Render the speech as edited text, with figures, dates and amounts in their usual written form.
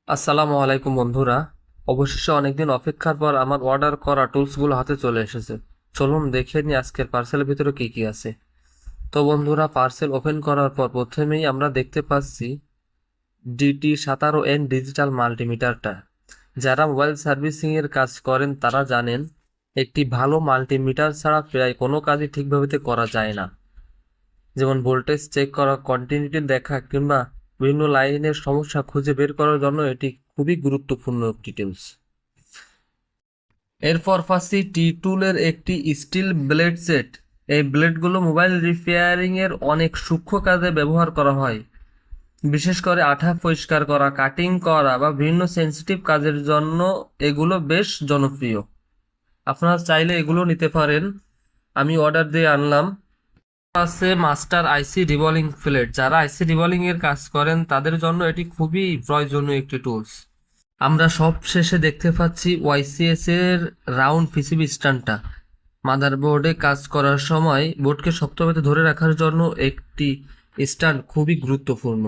আসসালামু আলাইকুম বন্ধুরা। অবশেষে অনেকদিন অপেক্ষার পর আমার অর্ডার করা টুলসগুলো হাতে চলে এসেছে। চলুন দেখে নিই আজকের পার্সেলের ভিতরে কি কি আছে। তো বন্ধুরা, পার্সেল ওপেন করার পর প্রথমেই আমরা দেখতে পাচ্ছি DT17N ডিজিটাল মাল্টিমিটারটা। যারা মোবাইল সার্ভিসিং এর কাজ করেন তারা জানেন একটি ভালো মাল্টিমিটার ছাড়া প্রায় কোনো কাজই ঠিকভাবে করা যায় না। যেমন ভোল্টেজ চেক করা, কন্টিনিউটি দেখা কিংবা বিভিন্ন লাইনের সমস্যা খুঁজে বের করার জন্য এটি খুবই গুরুত্বপূর্ণ একটি টুলস। এরপর পাচ্ছি টি টুলের একটি স্টিল ব্লেড সেট। এই ব্লেডগুলো মোবাইল রিপেয়ারিং এর অনেক সূক্ষ্ম কাজে ব্যবহার করা হয়, বিশেষ করে আঠা পরিষ্কার করা, কাটিং করা বা বিভিন্ন সেন্সিটিভ কাজের জন্য এগুলো বেশ জনপ্রিয়। আপনারা চাইলে এগুলো নিতে পারেন। আমি অর্ডার দিয়ে আনলাম। আছে মাস্টার আইসি রিভলভিং প্লেট। যারা আইসি রিভলভিং এর কাজ করেন তাদের জন্য এটি খুবই প্রয়োজনীয় একটি টুলস। আমরা সব শেষে দেখতে পাচ্ছি ওয়াইসিএস এর রাউন্ড পিসিবি স্ট্যান্ডটা। মাদারবোর্ডে কাজ করার সময় বোর্ডকে শক্তভাবে ধরে রাখার জন্য একটি স্ট্যান্ড খুবই গুরুত্বপূর্ণ।